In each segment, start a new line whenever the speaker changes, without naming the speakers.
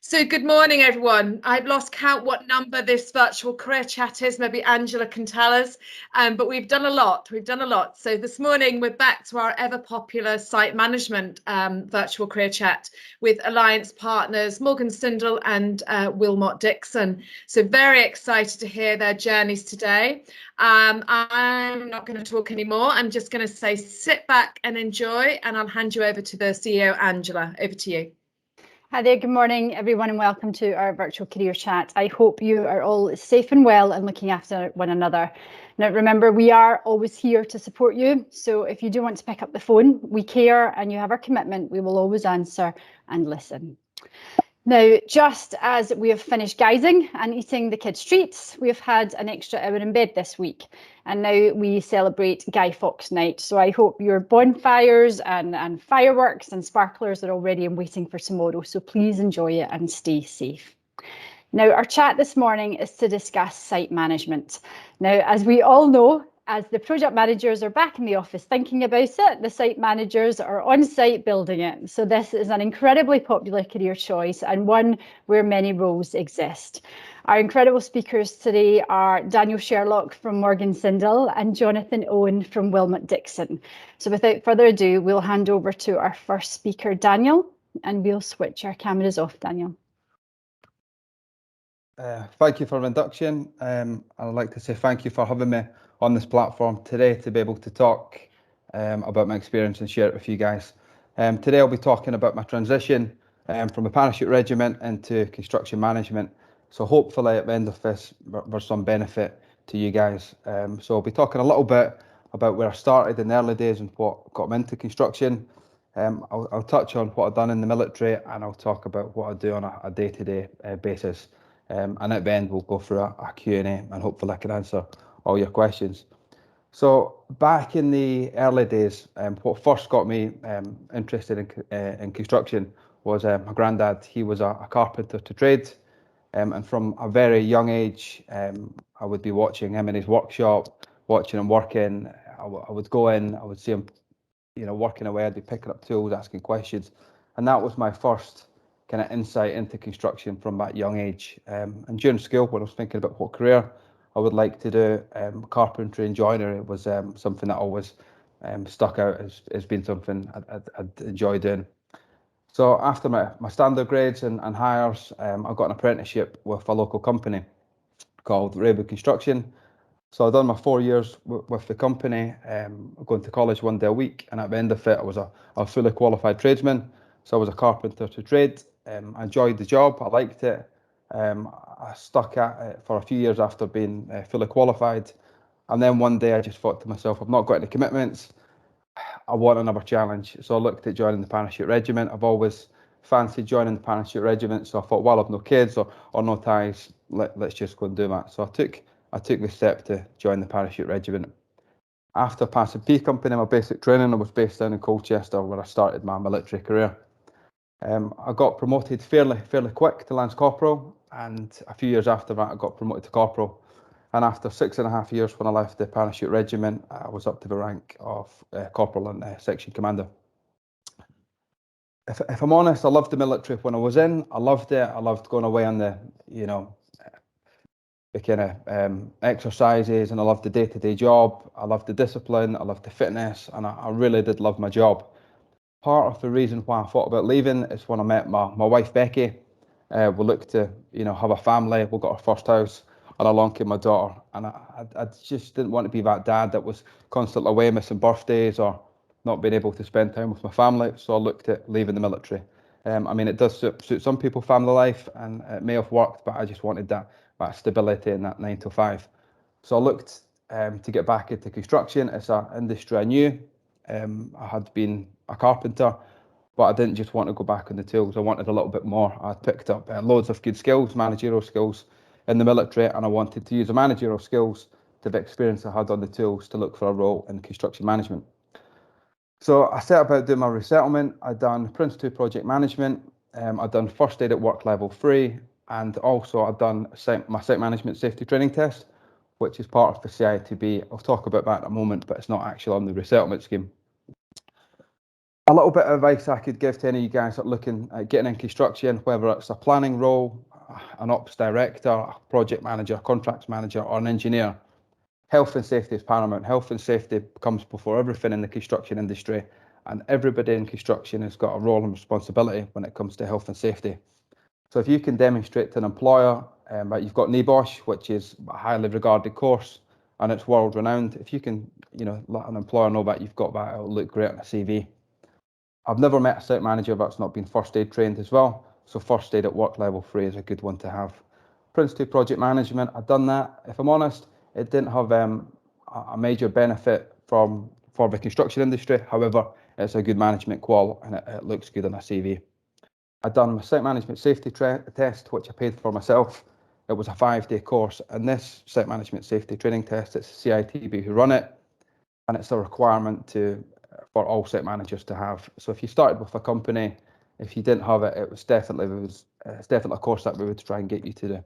So good morning, everyone. I've lost count what number this virtual career chat is. Maybe Angela can tell us, but we've done a lot. So this morning we're back to our ever popular site management virtual career chat with alliance partners Morgan Sindall and Willmott Dixon. So very excited to hear their journeys today. I'm not going to talk anymore. I'm just going to say sit back and enjoy, and I'll hand you over to the CEO, Angela. Over to you.
Hi there, good morning everyone and welcome to our virtual career chat. I hope you are all safe and well and looking after one another. Now remember, we are always here to support you, so if you do want to pick up the phone, we care and you have our commitment, we will always answer and listen. Now, just as we have finished guising and eating the kids' treats, we have had an extra hour in bed this week. And now we celebrate Guy Fawkes Night. So I hope your bonfires and fireworks and sparklers are all ready and waiting for tomorrow. So please enjoy it and stay safe. Now, our chat this morning is to discuss site management. Now, as we all know, as the project managers are back in the office thinking about it, the site managers are on site building it. So this is an incredibly popular career choice and one where many roles exist. Our incredible speakers today are Daniel Sherlock from Morgan Sindall and Jonathan Owen from Willmott Dixon. So without further ado, we'll hand over to our first speaker, Daniel, and we'll switch our cameras off, Daniel.
Thank you for the introduction. I'd like to say thank you for having me on this platform today to be able to talk about my experience and share it with you guys. Today I'll be talking about my transition from a parachute regiment into construction management. So hopefully at the end of this there's some benefit to you guys. So I'll be talking a little bit about where I started in the early days and what got me into construction. I'll touch on what I've done in the military and I'll talk about what I do on a day-to-day basis. And at the end we'll go through a Q&A and hopefully I can answer all your questions. So back in the early days, what first got me interested in construction was my granddad. He was a carpenter to trade, and from a very young age I would be watching him in his workshop, watching him working. I would go in, I would see him working away. I'd be picking up tools, asking questions, and that was my first kind of insight into construction from that young age. And during school, when I was thinking about what career I would like to do, carpentry and joinery was something that always stuck out as being something I'd enjoy doing. So after my standard grades and hires, I got an apprenticeship with a local company called Regiment Construction. So I'd done my 4 years with the company, going to college one day a week, and at the end of it I was a fully qualified tradesman. So I was a carpenter to trade. I enjoyed the job, I liked it. I stuck at it for a few years after being fully qualified. And then one day I just thought to myself, I've not got any commitments, I want another challenge. So I looked at joining the parachute regiment. I've always fancied joining the parachute regiment. So I thought, well, I've no kids or no ties, let's just go and do that. So I took the step to join the parachute regiment. After passing P company, my basic training, I was based down in Colchester where I started my military career. I got promoted fairly quick to Lance Corporal, and a few years after that I got promoted to Corporal. And after 6.5 years when I left the parachute regiment, I was up to the rank of Corporal and Section Commander. If I'm honest, I loved the military when I was in. I loved it. I loved going away on the kind of exercises, and I loved the day-to-day job. I loved the discipline, I loved the fitness, and I really did love my job. Part of the reason why I thought about leaving is when I met my wife Becky. We looked to have a family. We got our first house, and along came my daughter. And I just didn't want to be that dad that was constantly away missing birthdays or not being able to spend time with my family. So I looked at leaving the military. I mean, it does suit some people family life, and it may have worked, but I just wanted that stability in that 9 to 5. So I looked to get back into construction. It's an industry I knew. I had been a carpenter, but I didn't just want to go back on the tools. I wanted a little bit more. I'd picked up loads of good skills, managerial skills in the military, and I wanted to use the managerial skills to the experience I had on the tools to look for a role in construction management. So I set about doing my resettlement. I'd done Prince 2 project management. I'd done first aid at work level 3, and also I'd done my site management safety training test, which is part of the CITB. I'll talk about that in a moment, but it's not actually on the resettlement scheme. A little bit of advice I could give to any of you guys that are looking at getting in construction, whether it's a planning role, an ops director, a project manager, contracts manager, or an engineer. Health and safety is paramount. Health and safety comes before everything in the construction industry, and everybody in construction has got a role and responsibility when it comes to health and safety. So if you can demonstrate to an employer that you've got NEBOSH, which is a highly regarded course and it's world renowned, if you can, let an employer know that you've got that, it'll look great on a CV. I've never met a site manager that's not been first aid trained as well. So first aid at work level 3 is a good one to have. Prince 2 project management, I've done that. If I'm honest, it didn't have a major benefit for the construction industry. However, it's a good management qual and it looks good on a CV. I've done my site management safety test, which I paid for myself. It was a 5-day course, and this site management safety training test, it's CITB who run it, and it's a requirement for all site managers to have. So if you started with a company, if you didn't have it, it's definitely a course that we would try and get you to do.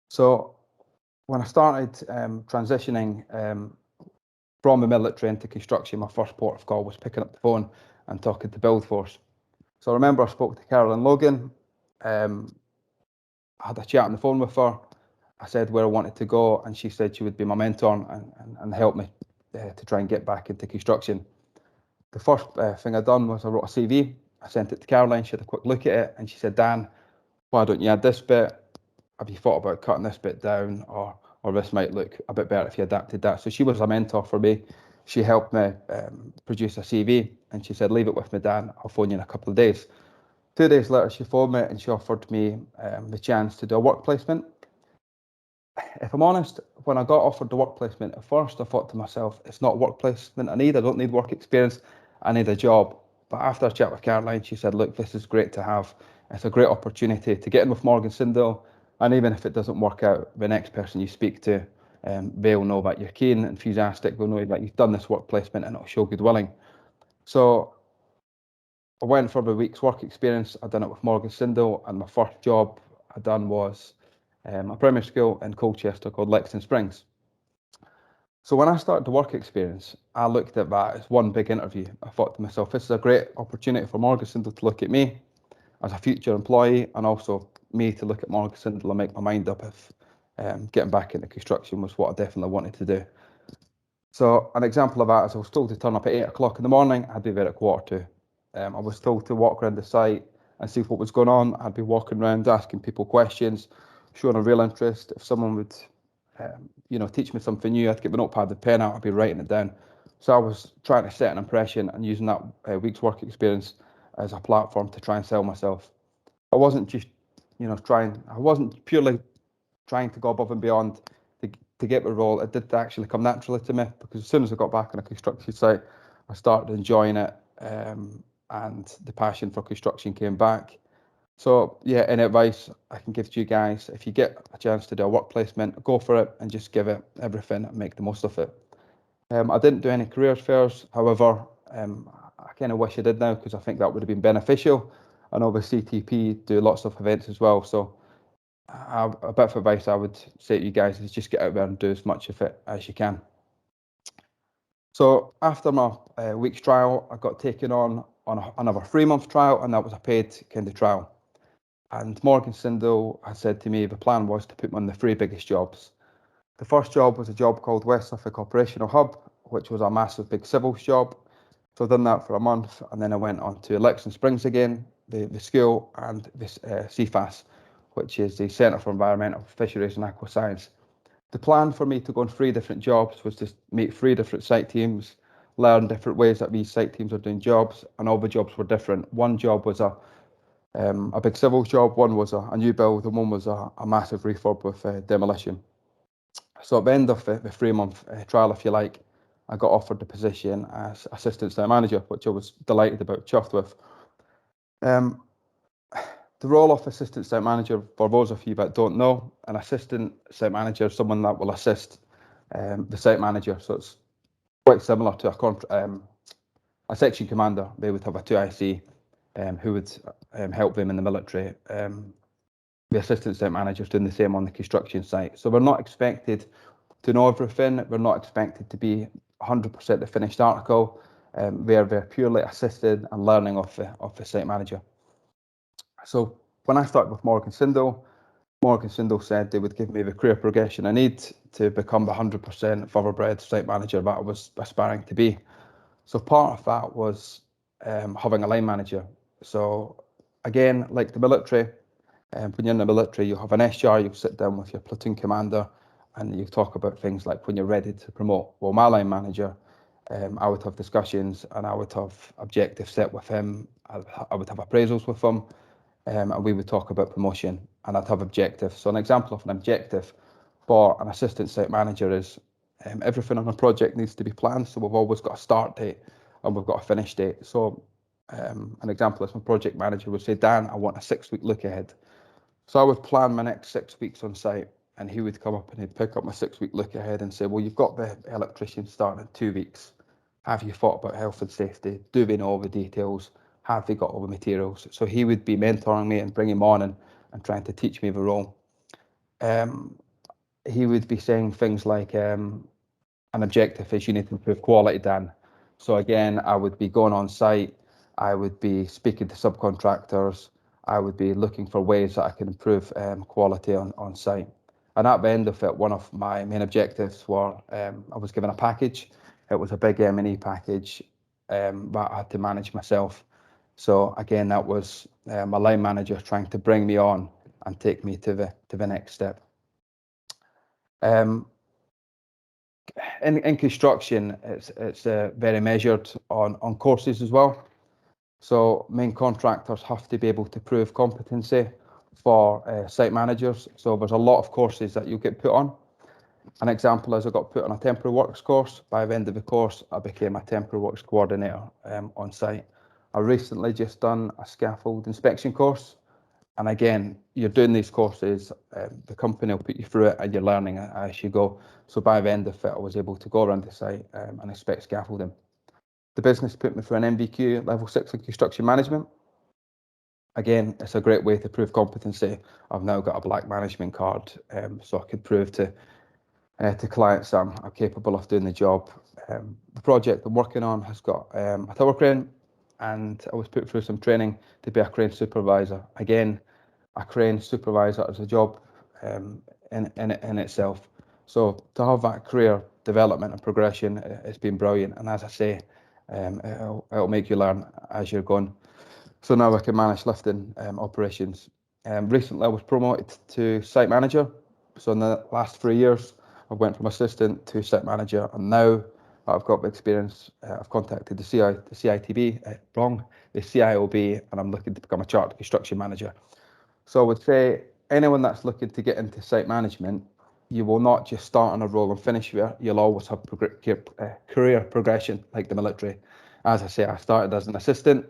So when I started transitioning from the military into construction, my first port of call was picking up the phone and talking to Build Force. So I remember I spoke to Carolyn Logan. I had a chat on the phone with her. I said where I wanted to go, and she said she would be my mentor and help me to try and get back into construction. The first thing I done was I wrote a CV. I sent it to Caroline. She had a quick look at it, and she said, "Dan, why don't you add this bit? Have you thought about cutting this bit down, or this might look a bit better if you adapted that?" So she was a mentor for me. She helped me produce a CV, and she said, "Leave it with me, Dan. I'll phone you in a couple of days." 2 days later, she phoned me and she offered me the chance to do a work placement. If I'm honest, when I got offered the work placement at first, I thought to myself, it's not work placement I need. I don't need work experience. I need a job. But after a chat with Caroline, she said, "Look, this is great to have. It's a great opportunity to get in with Morgan Sindall. And even if it doesn't work out, the next person you speak to, they'll know that you're keen, enthusiastic. They'll know that you've done this work placement and it'll show good willing." So I went for the week's work experience. I done it with Morgan Sindall, and my first job I done was a primary school in Colchester called Lexington Springs. So when I started the work experience, I looked at that as one big interview. I thought to myself, this is a great opportunity for Morgan Sindall to look at me as a future employee, and also me to look at Morgan Sindall and make my mind up if getting back into construction was what I definitely wanted to do. So an example of that is I was told to turn up at 8 o'clock in the morning. I'd be there at 1:45. I was told to walk around the site and see what was going on. I'd be walking around asking people questions, showing a real interest. If someone would, teach me something new, I'd get my notepad and pen out. I'd be writing it down. So I was trying to set an impression and using that week's work experience as a platform to try and sell myself. I wasn't just, I wasn't purely trying to go above and beyond to get the role. It did actually come naturally to me, because as soon as I got back on a construction site, I started enjoying it. And the passion for construction came back. So yeah, any advice I can give to you guys, if you get a chance to do a work placement, go for it and just give it everything and make the most of it. I didn't do any careers fairs. However, I kind of wish I did now, because I think that would have been beneficial. I know the CTP do lots of events as well. So a bit of advice I would say to you guys is just get out there and do as much of it as you can. So after my week's trial, I got taken on another 3-month trial, and that was a paid kind of trial. And Morgan Sindall had said to me the plan was to put me on the 3 biggest jobs. The first job was a job called West Suffolk Operational Hub, which was a massive big civils job. So I've done that for a month, and then I went on to Lexington Springs again, the school, and this CFAS, which is the Centre for Environmental Fisheries and Aquascience. The plan for me to go on 3 different jobs was to meet 3 different site teams, learn different ways that these site teams are doing jobs, and all the jobs were different. One job was a big civils job, one was a new build, and one was a massive refurb with demolition. So at the end of the 3-month trial, if you like, I got offered the position as assistant site manager, which I was delighted about, chuffed with. The role of assistant site manager, for those of you that don't know, an assistant site manager is someone that will assist the site manager. So it's quite similar to a section commander. They would have a 2IC who would help them in the military. The assistant site manager is doing the same on the construction site. So we're not expected to know everything. We're not expected to be 100% the finished article. where they're purely assisting and learning off the site manager. So when I started with Morgan Sindall said they would give me the career progression I need to become the 100% thoroughbred site manager that I was aspiring to be. So part of that was having a line manager. So again, like the military, when you're in the military, you have an SR, you sit down with your platoon commander and you talk about things like when you're ready to promote. Well, my line manager, I would have discussions and I would have objectives set with him. I would have appraisals with him, and we would talk about promotion, and I'd have objectives. So an example of an objective for an assistant site manager is everything on a project needs to be planned. So we've always got a start date and we've got a finish date. So an example is my project manager would say, Dan, I want a 6-week look ahead. So I would plan my next 6 weeks on site, and he would come up and he'd pick up my 6-week look ahead and say, well, you've got the electrician starting in 2 weeks. Have you thought about health and safety? Do they know all the details? Have they got all the materials? So he would be mentoring me and bringing me on and trying to teach me the role. He would be saying things like, an objective is you need to improve quality, Dan. So again, I would be going on site, I would be speaking to subcontractors, I would be looking for ways that I can improve quality on site. And at the end of it, one of my main objectives were I was given a package. It was a big M&E package that I had to manage myself. So again, that was my line manager trying to bring me on and take me to the next step. In construction, it's very measured on courses as well. So main contractors have to be able to prove competency for site managers. So there's a lot of courses that you get put on. An example is I got put on a temporary works course. By the end of the course, I became a temporary works coordinator on site. I recently just done a scaffold inspection course. And again, you're doing these courses, the company will put you through it and you're learning as you go. So by the end of it, I was able to go around the site and inspect scaffolding. The business put me through an MVQ level 6 in construction management. Again, it's a great way to prove competency. I've now got a black management card, so I can prove to clients I'm capable of doing the job. The project I'm working on has got a tower crane, and I was put through some training to be a crane supervisor. Again, a crane supervisor is a job in itself. So to have that career development and progression, it's been brilliant. And as I say, it'll make you learn as you're going. So now I can manage lifting operations. Recently, I was promoted to site manager. So in the last 3 years, I went from assistant to site manager, and now I've got the experience. I've contacted the CITB, the CIOB, and I'm looking to become a chartered construction manager. So I would say anyone that's looking to get into site management, you will not just start on a role and finish there. You'll always have career progression like the military. As I say, I started as an assistant.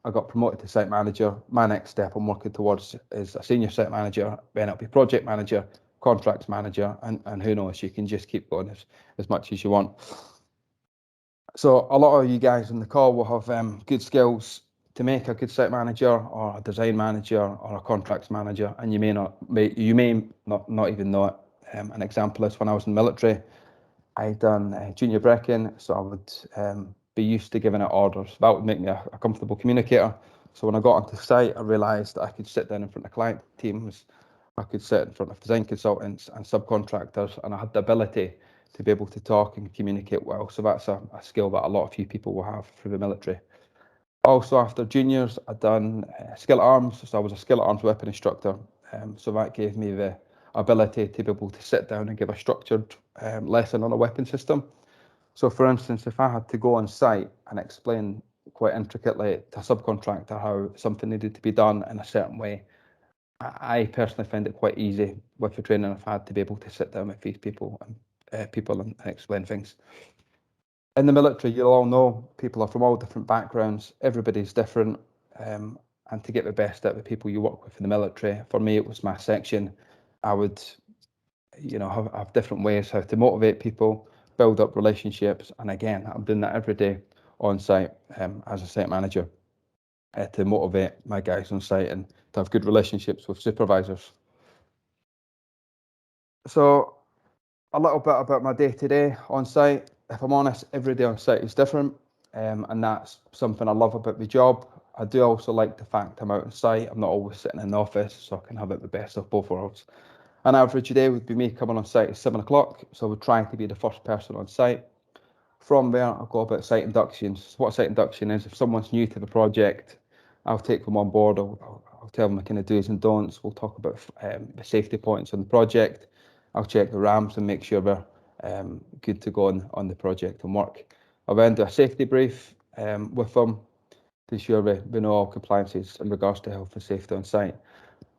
I got promoted to site manager. My next step I'm working towards is a senior site manager, then it'll be project manager, contracts manager, and who knows, you can just keep going as much as you want. So a lot of you guys on the call will have good skills to make a good site manager or a design manager or a contracts manager, and you may not even know it. An example is when I was in the military, I done junior braking, so I would be used to giving out orders. That would make me a comfortable communicator. So when I got onto site, I realised that I could sit down in front of client teams, I could sit in front of design consultants and subcontractors, and I had the ability to be able to talk and communicate well. So that's a skill that a lot of few people will have through the military. Also, after juniors, I'd done skillet arms. So I was a skillet arms weapon instructor. So that gave me the ability to be able to sit down and give a structured lesson on a weapon system. So for instance, if I had to go on site and explain quite intricately to a subcontractor how something needed to be done in a certain way, I personally find it quite easy with the training I've had to be able to sit down with these people and explain things. In the military, you'll all know people are from all different backgrounds. Everybody's different, and to get the best out of the people you work with in the military, for me, it was my section. I would, have different ways how to motivate people, build up relationships, and again, I'm doing that every day on site as a site manager to motivate my guys on site and to have good relationships with supervisors. So a little bit about my day-to-day on site. If I'm honest, every day on site is different. and that's something I love about my job. I do also like the fact I'm out on site. I'm not always sitting in the office, so I can have it the best of both worlds. An average day would be me coming on site at 7 o'clock, so I would try to be the first person on site. From there, I'll go about site inductions. What site induction is, if someone's new to the project, I'll take them on board. I'll tell them the kind of do's and don'ts. We'll talk about the safety points on the project. I'll check the RAMs and make sure we're good to go on the project and work. I'll then do a safety brief with them to ensure we know all compliances in regards to health and safety on site.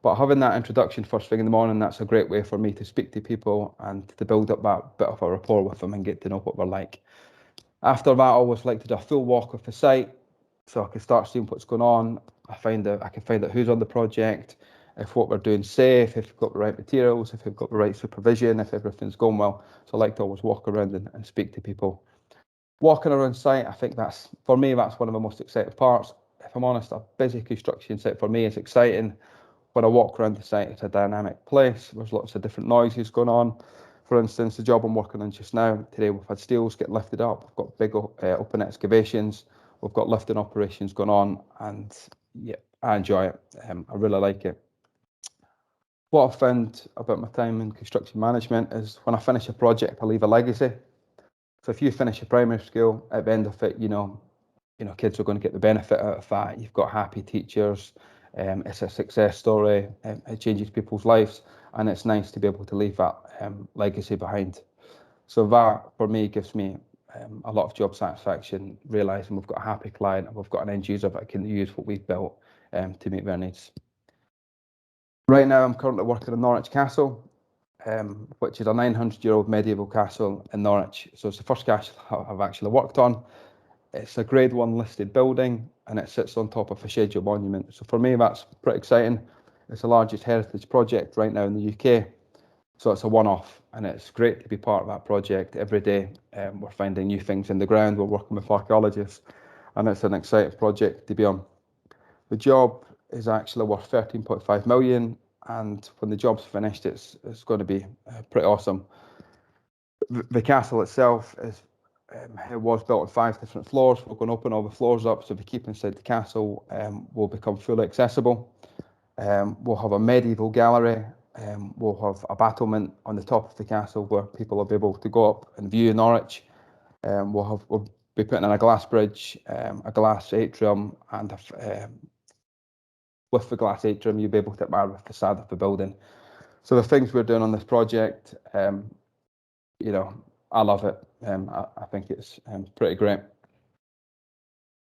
But having that introduction first thing in the morning, that's a great way for me to speak to people and to build up that bit of a rapport with them and get to know what we're like. After that, I always like to do a full walk of the site so I can start seeing what's going on. I can find out who's on the project, if what we're doing safe, if we've got the right materials, if we've got the right supervision, if everything's going well. So I like to always walk around and speak to people. Walking around site, I think that's one of the most exciting parts. If I'm honest, a busy construction site for me is exciting. When I walk around the site, it's a dynamic place. There's lots of different noises going on. For instance, the job I'm working on just now, today we've had steels get lifted up. We've got big open excavations. We've got lifting operations going on, and yeah, I enjoy it. I really like it. What I've found about my time in construction management is when I finish a project, I leave a legacy. So if you finish a primary school, at the end of it, kids are going to get the benefit out of that. You've got happy teachers. It's a success story. It changes people's lives, and it's nice to be able to leave that legacy behind. So that, for me, gives me a lot of job satisfaction, realising we've got a happy client and we've got an end user that can use what we've built to meet their needs. Right now, I'm currently working in Norwich Castle, which is a 900-year-old medieval castle in Norwich. So it's the first castle I've actually worked on. It's a Grade 1 listed building, and it sits on top of a scheduled monument. So for me, that's pretty exciting. It's the largest heritage project right now in the UK. So it's a one-off, and it's great to be part of that project. Every day we're finding new things in the ground. We're working with archaeologists, and it's an exciting project to be on. The job is actually worth 13.5 million, and when the job's finished, it's going to be pretty awesome. The castle itself it was built on 5 different floors. We're going to open all the floors up, so if we keep inside the castle, will become fully accessible. We'll have a medieval gallery. We'll have a battlement on the top of the castle where people will be able to go up and view Norwich. We'll be putting in a glass bridge, a glass atrium, and with the glass atrium, you'll be able to admire the facade of the building. So the things we're doing on this project, I love it. I think it's pretty great.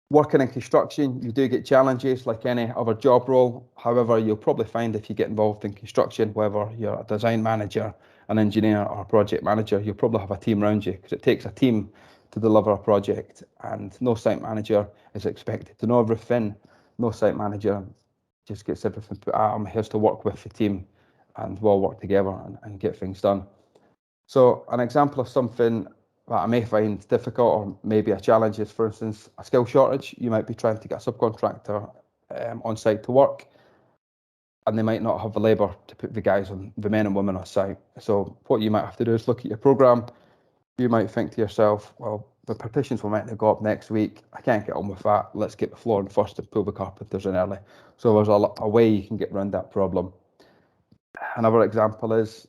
Working in construction, you do get challenges like any other job role. However, you'll probably find if you get involved in construction, whether you're a design manager, an engineer, or a project manager, you'll probably have a team around you, because it takes a team to deliver a project, and no site manager is expected to know everything. No site manager just gets everything put out. I'm here to work with the team, and we'll work together and get things done. So an example of something that I may find difficult or maybe a challenge is, for instance, a skill shortage. You might be trying to get a subcontractor on site to work, and they might not have the labour to put the men and women on site. So what you might have to do is look at your programme. You might think to yourself, well, the partitions will meant to go up next week. I can't get on with that. Let's get the flooring first and pull the carpenters in early. So there's a way you can get around that problem. Another example is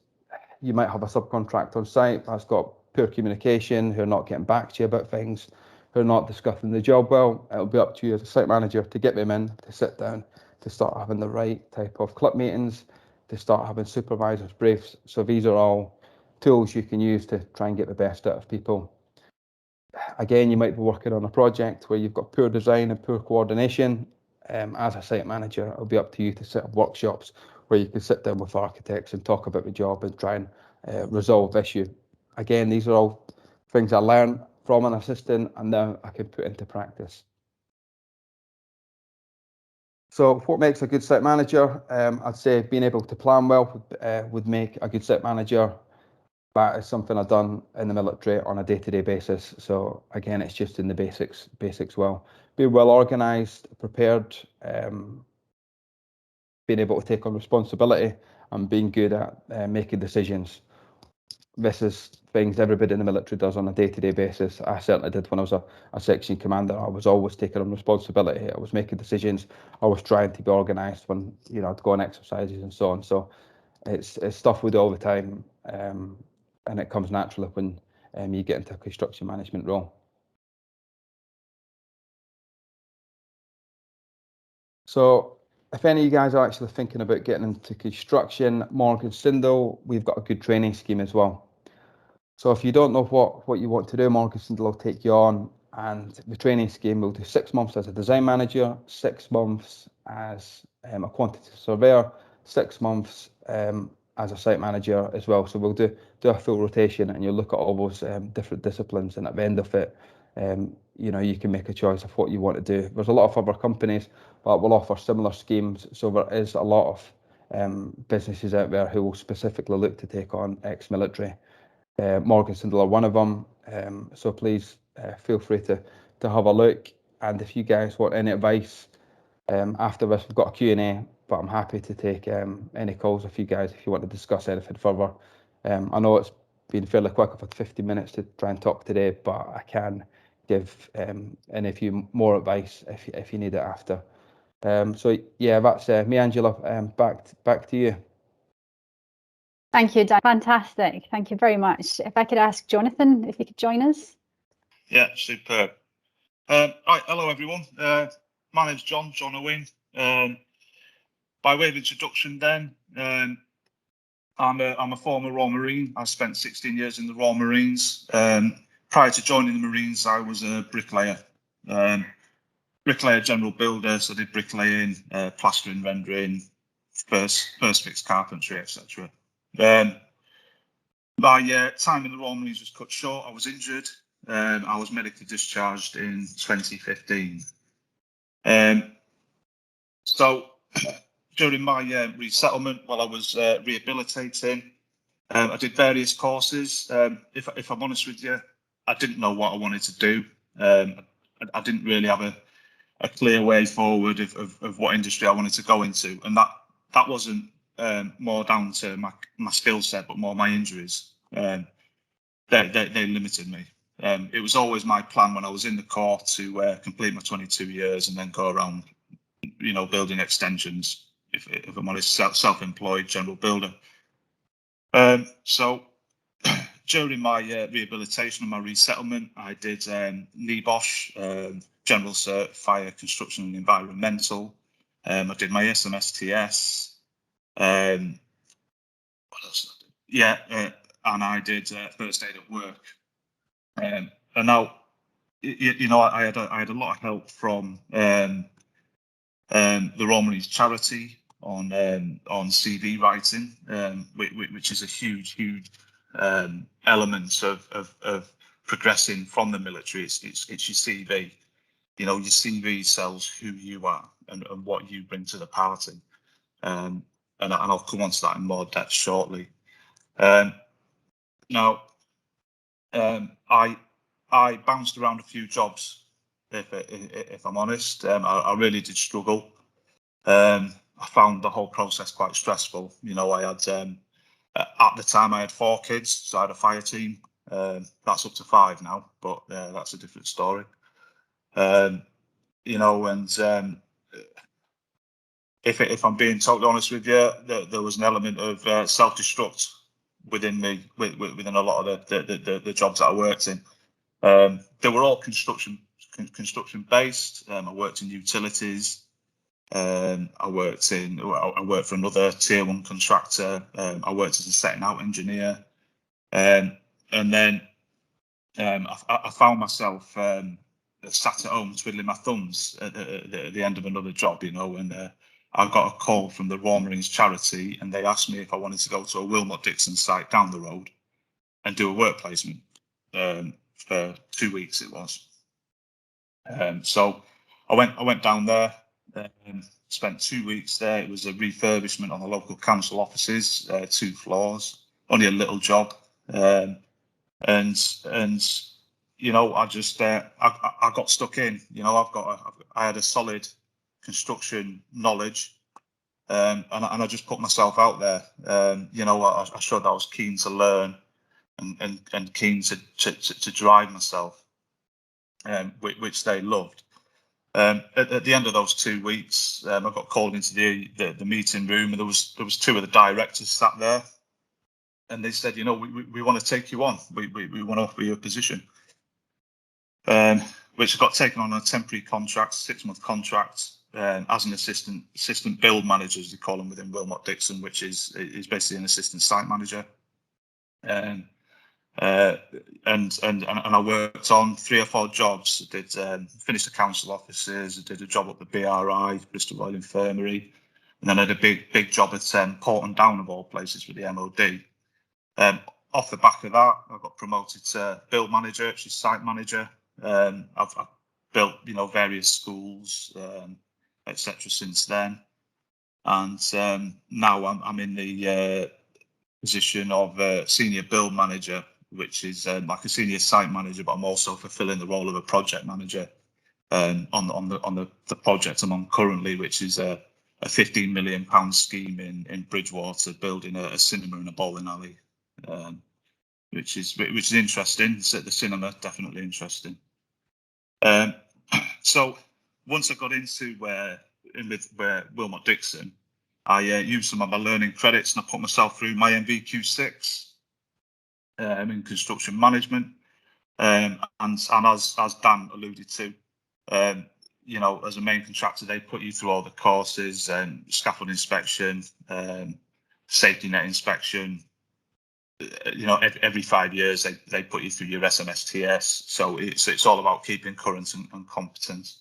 you might have a subcontractor on site that's got poor communication, who are not getting back to you about things, who are not discussing the job well. It'll be up to you as a site manager to get them in, to sit down, to start having the right type of clip meetings, to start having supervisors briefs. So these are all tools you can use to try and get the best out of people. Again, you might be working on a project where you've got poor design and poor coordination. As a site manager, it'll be up to you to set up workshops where you can sit down with architects and talk about the job and try and resolve the issue. Again, these are all things I learned from an assistant, and now I can put into practice. So what makes a good site manager? I'd say being able to plan well would make a good site manager. That is something I've done in the military on a day-to-day basis. So again, it's just in the basics well. Being well organised, prepared, being able to take on responsibility, and being good at making decisions. this is things everybody in the military does on a day-to-day basis. I certainly did when I was a section commander. I was always taking on responsibility. I was making decisions. I was trying to be organised when, you know, I'd go on exercises and so on. So it's stuff we do all the time, and it comes naturally when you get into a construction management role. So if any of you guys are actually thinking about getting into construction, Morgan Sindall, we've got a good training scheme as well. So if you don't know what you want to do, Morgan Sindall will take you on, and the training scheme will do 6 months as a design manager, 6 months as a quantity surveyor, 6 months as a site manager as well. So we'll do a full rotation, and you'll look at all those different disciplines, and at the end of it, you know, you can make a choice of what you want to do. There's a lot of other companies that will offer similar schemes, so there is a lot of businesses out there who will specifically look to take on ex-military. Morgan Sindall are one of them, so please feel free to have a look. And if you guys want any advice after this, we've got a Q&A, but I'm happy to take any calls with you guys if you want to discuss anything further. I know it's been fairly quick. I've had 50 minutes to try and talk today, but I can give any of you more advice if you need it after. So yeah, that's me, Angela. Back to you.
Thank you, Dan. Fantastic. Thank you very much. If I could ask Jonathan if he could join us.
Yeah, superb. Right, hello everyone. My name's John Owen. By way of introduction then, I'm a former Royal Marine. I spent 16 years in the Royal Marines. Prior to joining the Marines, I was a bricklayer. Bricklayer general builder, so I did bricklaying, plastering, rendering, first fix carpentry, etc. My time in the Royal Marines was cut short. I was injured. I was medically discharged in 2015. So during my resettlement, while I was rehabilitating, I did various courses. If I'm honest with you, I didn't know what I wanted to do. I didn't really have a clear way forward of what industry I wanted to go into, and that wasn't more down to my skill set, but more my injuries. They limited me. It was always my plan when I was in the Corps to complete my 22 years and then go around, you know, building extensions. If I'm honest, self-employed general builder. So during my rehabilitation and my resettlement, I did NEBOSH, General Cert, Fire, Construction and Environmental. I did my SMSTS. What else? Yeah, and I did First Aid at Work. And now, you know, I had a lot of help from the Royal Marines charity on CV writing, which is a huge element of progressing from the military. It's your CV. You know, your CV sells who you are and what you bring to the party. And I'll come on to that in more depth shortly. Now, I bounced around a few jobs, if I'm honest. I really did struggle. I found the whole process quite stressful. You know, I had at the time I had 4 kids, so I had a fire team. That's up to 5 now, but that's a different story. You know, and if I'm being totally honest with you, there was an element of self-destruct within me, within a lot of the jobs that I worked in. They were all construction based. I worked in utilities. I worked for another tier 1 contractor. I worked as a setting out engineer, and then I found myself sat at home twiddling my thumbs at the end of another job, you know, and I got a call from the Royal Marines charity, and they asked me if I wanted to go to a Willmott Dixon site down the road and do a work placement for 2 weeks. It was. So I went down there. Spent 2 weeks there. It was a refurbishment on the local council offices, 2 floors, only a little job, and you know, I just I got stuck in. You know, I had a solid construction knowledge, and I just put myself out there. You know, I showed I was keen to learn, and keen to drive myself, which they loved. At the end of those 2 weeks, I got called into the meeting room, and there was 2 of the directors sat there, and they said, you know, we want to take you on. We want to offer you a position, which got taken on a temporary contract, 6-month contract, as an assistant build manager, as they call them within Willmott Dixon, which is basically an assistant site manager. And I worked on 3 or 4 jobs. I did finished the council offices. I did a job at the BRI, Bristol Royal Infirmary, and then I had a big job at Porton Down, of all places, with the MOD. Off the back of that, I got promoted to build manager, which is site manager. I've built, you know, various schools, etc. since then, and now I'm in the position of senior build manager, which is like a senior site manager, but I'm also fulfilling the role of a project manager on the project I'm on currently, which is a £15 million scheme in Bridgewater, building a cinema and a bowling alley, which is interesting. So the cinema, definitely interesting. So once I got into Willmott Dixon, I used some of my learning credits, and I put myself through my MVQ6 in construction management. And as Dan alluded to, you know, as a main contractor, they put you through all the courses, scaffold inspection, safety net inspection. You know, every 5 years they put you through your SMSTS. So it's all about keeping current and competent.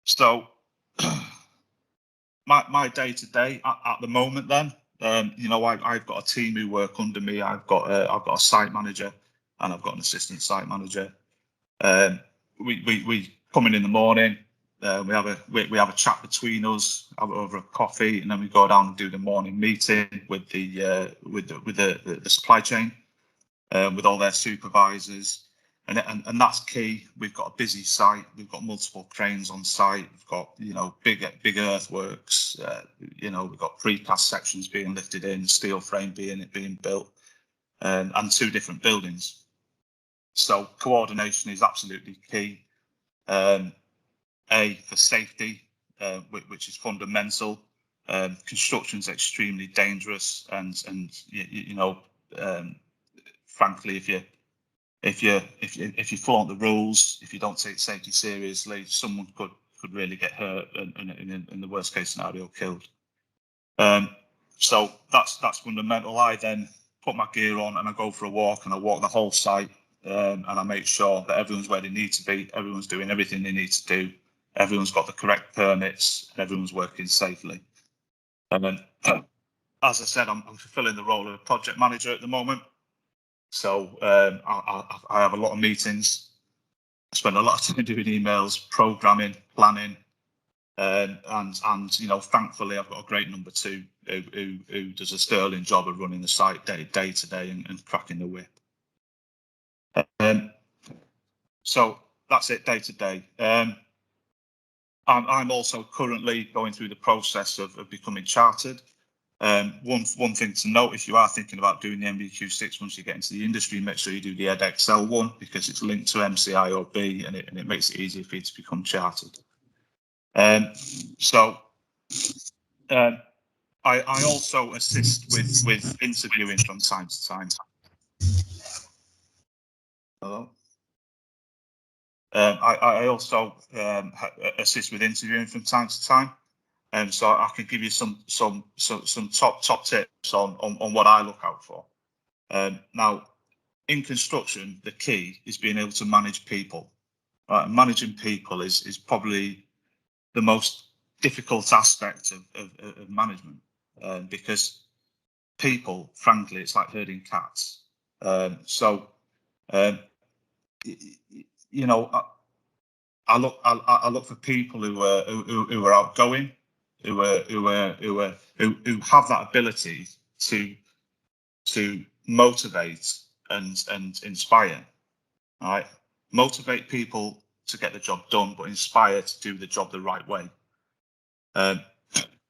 So my day to day at the moment, then, you know, I've got a team who work under me. I've got a site manager, and I've got an assistant site manager. We come in the morning. We have a chat between us, have it over a coffee, and then we go down and do the morning meeting with the supply chain, with all their supervisors, and that's key. We've got a busy site. We've got multiple cranes on site. We've got, you know, big earthworks. You know, we've got precast sections being lifted in, steel frame being built, and 2 different buildings. So coordination is absolutely key. For safety, which is fundamental. Construction is extremely dangerous, and you know, frankly, if you flaunt the rules, if you don't take safety seriously, someone could really get hurt, and in the worst case scenario, killed. So that's fundamental. I then put my gear on and I go for a walk, and I walk the whole site, and I make sure that everyone's where they need to be, everyone's doing everything they need to do, everyone's got the correct permits, and everyone's working safely. And then, as I said, I'm fulfilling the role of a project manager at the moment. So I have a lot of meetings. I spend a lot of time doing emails, programming, planning, and you know, thankfully I've got a great number 2 who does a sterling job of running the site day to day and cracking the whip. So that's it, day to day. I'm also currently going through the process of becoming chartered. One thing to note, if you are thinking about doing the MVQ6 once you get into the industry, make sure you do the EdXL one, because it's linked to MCI or B, and it makes it easier for you to become chartered. So I also assist with interviewing from time to time. Hello. I also assist with interviewing from time to time, and so I can give you some top tips on what I look out for. Now, in construction, the key is being able to manage people. Managing people is probably the most difficult aspect of management, because people, frankly, it's like herding cats. You know, I look for people who are outgoing, who have that ability to motivate and inspire. All right, motivate people to get the job done, but inspire to do the job the right way.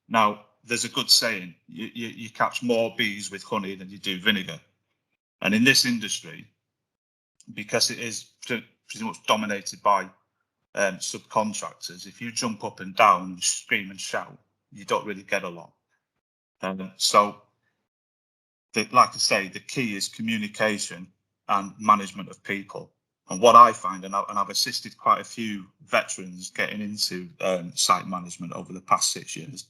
Now, there's a good saying: you catch more bees with honey than you do vinegar. And in this industry, because it is pretty much dominated by subcontractors, if you jump up and down and scream and shout, you don't really get a lot. So, like I say, the key is communication and management of people. And what I find, and I've assisted quite a few veterans getting into site management over the past 6 years,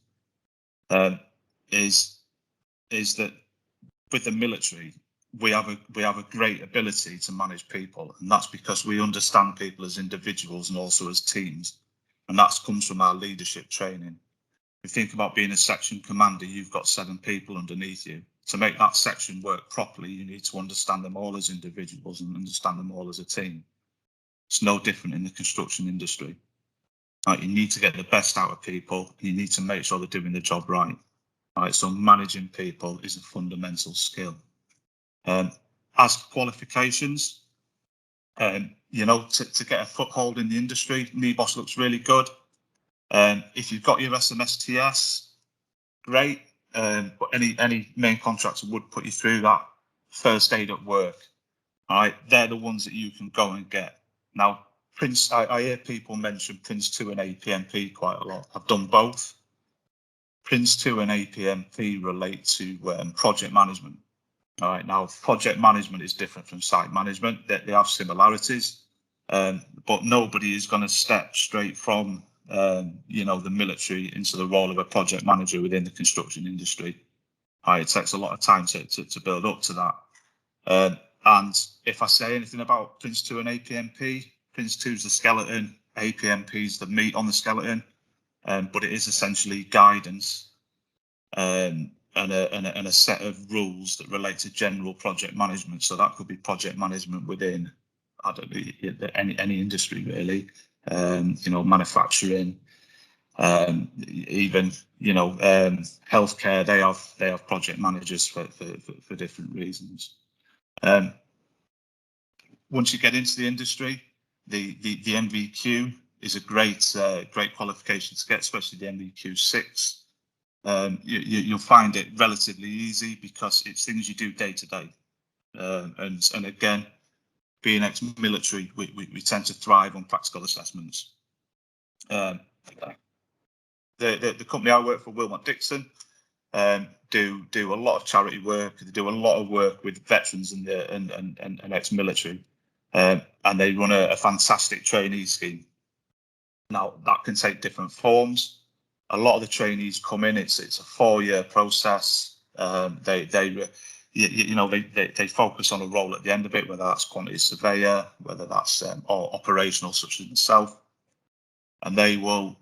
is that with the military, we have a great ability to manage people, and that's because we understand people as individuals and also as teams, and that comes from our leadership training. If you think about being a section commander, you've got 7 people underneath you. To make that section work properly, you need to understand them all as individuals and understand them all as a team. It's no different in the construction industry. You need to get the best out of people. You need to make sure they're doing the job right. So managing people is a fundamental skill. As qualifications, to get a foothold in the industry, NEBOSH looks really good. If you've got your SMSTS, great. But any main contractor would put you through that first aid at work. They're the ones that you can go and get. Now, I hear people mention Prince 2 and APMP quite a lot. I've done both. Prince 2 and APMP relate to project management. Now project management is different from site management. They have similarities, but nobody is going to step straight from the military into the role of a project manager within the construction industry. It takes a lot of time to build up to that. And if I say anything about Prince 2 and APMP, Prince 2 is the skeleton, APMP is the meat on the skeleton, but it is essentially guidance and a set of rules that relate to general project management. So that could be project management within, I don't know, any industry really, manufacturing, even healthcare. They have project managers for different reasons. Once you get into the industry, the MVQ is a great qualification to get, especially the MVQ 6. You'll find it relatively easy because it's things you do day to day. And again, being ex-military, we tend to thrive on practical assessments. The company I work for, Willmott, Dixon, do a lot of charity work. They do a lot of work with veterans and ex-military, and they run a fantastic trainee scheme. Now that can take different forms. A lot of the trainees come in. It's a 4-year process. They focus on a role at the end of it, whether that's quantity surveyor, whether that's or operational, such as myself. And they will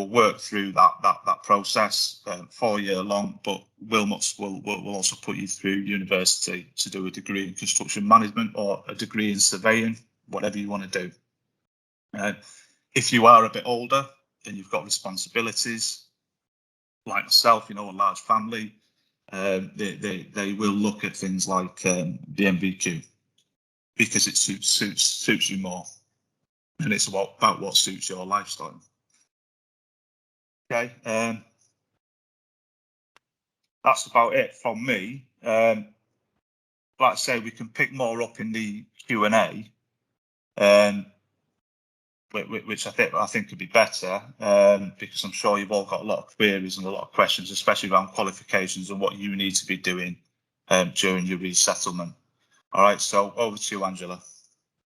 work through that process 4 year long. But Willmott will also put you through university to do a degree in construction management or a degree in surveying, whatever you want to do. If you are a bit older, then you've got responsibilities, like myself, a large family. They will look at things like the MVQ because it suits you more, and it's about what suits your lifestyle. Okay, that's about it from me. Like I say, we can pick more up in the Q&A, which I think could be better, because I'm sure you've all got a lot of queries and a lot of questions, especially around qualifications and what you need to be doing during your resettlement. All right, so over to you, Angela.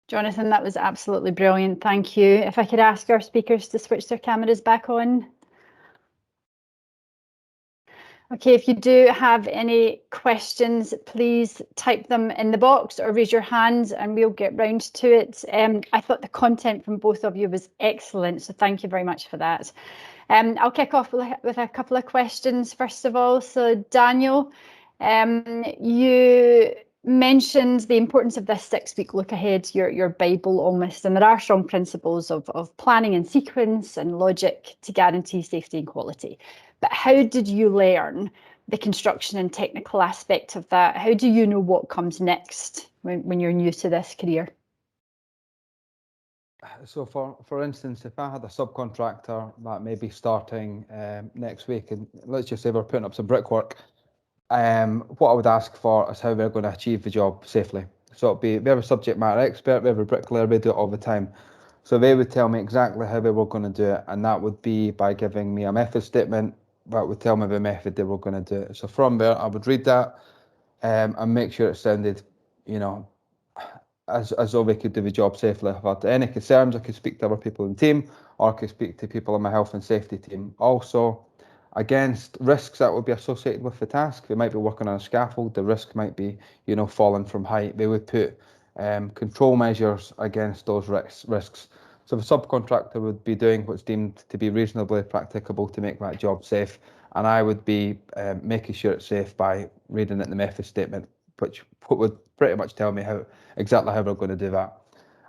Jonathan, that was absolutely brilliant. Thank you. If I could ask our speakers to switch their cameras back on. Okay, if you do have any questions, please type them in the box or raise your hand and we'll get round to it. I thought the content from both of you was excellent, so thank you very much for that. I'll kick off with a couple of questions first of all. So Daniel, you mentioned the importance of this 6-week look ahead, your Bible almost, and there are strong principles of planning and sequence and logic to guarantee safety and quality. But how did you learn the construction and technical aspect of that? How do you know what comes next when you're new to this career?
So for instance, if I had a subcontractor that may be starting next week, and let's just say we're putting up some brickwork, what I would ask for is how we're going to achieve the job safely. So it'd be, we have a subject matter expert, we have a bricklayer, we do it all the time. So they would tell me exactly how they were going to do it, and that would be by giving me a method statement that would tell me the method they were going to do it. So from there, I would read that and make sure it sounded, you know, as though we could do the job safely. If I had any concerns, I could speak to other people in the team, or I could speak to people on my health and safety team. Also, against risks that would be associated with the task, they might be working on a scaffold, the risk might be, you know, falling from height. They would put control measures against those risks. So the subcontractor would be doing what's deemed to be reasonably practicable to make that job safe, and I would be making sure it's safe by reading it in the method statement, which would pretty much tell me exactly how we're going to do that.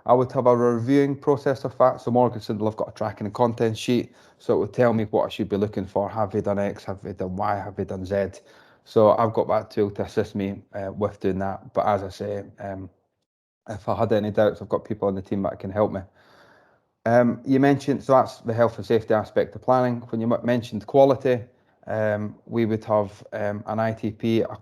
I would have a reviewing process of that. So Morgan Sindall have got a tracking and content sheet, so it would tell me what I should be looking for. Have they done X? Have they done Y? Have they done Z? So I've got that tool to assist me with doing that. But as I say, if I had any doubts, I've got people on the team that can help me. You mentioned, so that's the health and safety aspect of planning. When you mentioned quality, we would have an ITP, a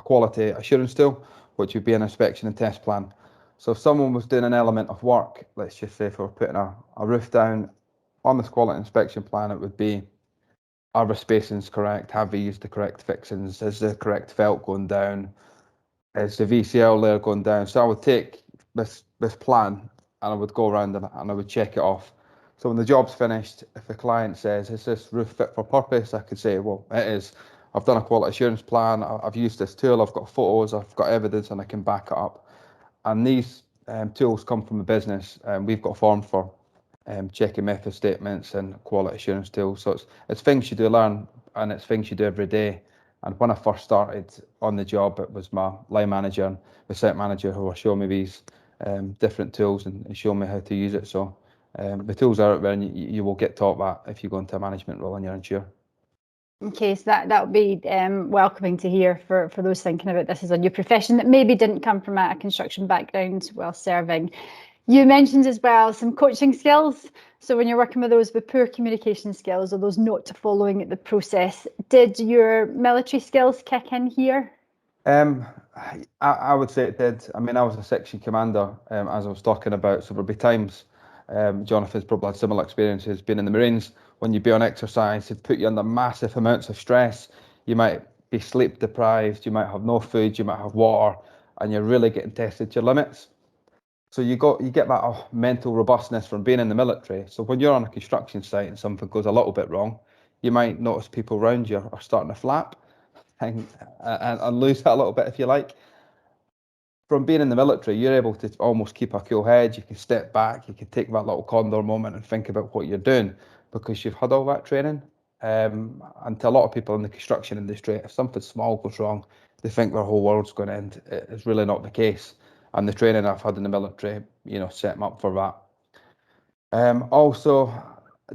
quality assurance tool, which would be an inspection and test plan. So if someone was doing an element of work, let's just say if we're putting a roof down, on this quality inspection plan, it would be, are the spacings correct? Have we used the correct fixings? Is the correct felt going down? Is the VCL layer going down? So I would take this plan and I would go around and I would check it off. So when the job's finished, if the client says, is this roof fit for purpose? I could say, well, it is. I've done a quality assurance plan, I've used this tool, I've got photos, I've got evidence, and I can back it up. And these tools come from the business. We've got a form for checking method statements and quality assurance tools. So it's things you do learn, and it's things you do every day. And when I first started on the job, it was my line manager and the site manager who were showing me these different tools and showing me how to use it. So the tools are out there, and you will get taught that if you go into a management role and you're unsure.
Okay, so that would be welcoming to hear for those thinking about this as a new profession that maybe didn't come from a construction background while serving. You mentioned as well some coaching skills. So when you're working with those with poor communication skills or those not following the process, did your military skills kick in here?
I would say it did. I mean, I was a section commander, as I was talking about, so there'll be times, Jonathan's probably had similar experiences, being in the Marines, when you'd be on exercise, it'd put you under massive amounts of stress. You might be sleep deprived, you might have no food, you might have water, and you're really getting tested to your limits. So you get that mental robustness from being in the military. So when you're on a construction site and something goes a little bit wrong, you might notice people around you are starting to flap and lose that a little bit, if you like. From being in the military, you're able to almost keep a cool head. You can step back, you can take that little condor moment and think about what you're doing because you've had all that training. And to a lot of people in the construction industry, if something small goes wrong, they think their whole world's going to end. It's really not the case. And the training I've had in the military, you know, set them up for that. Also,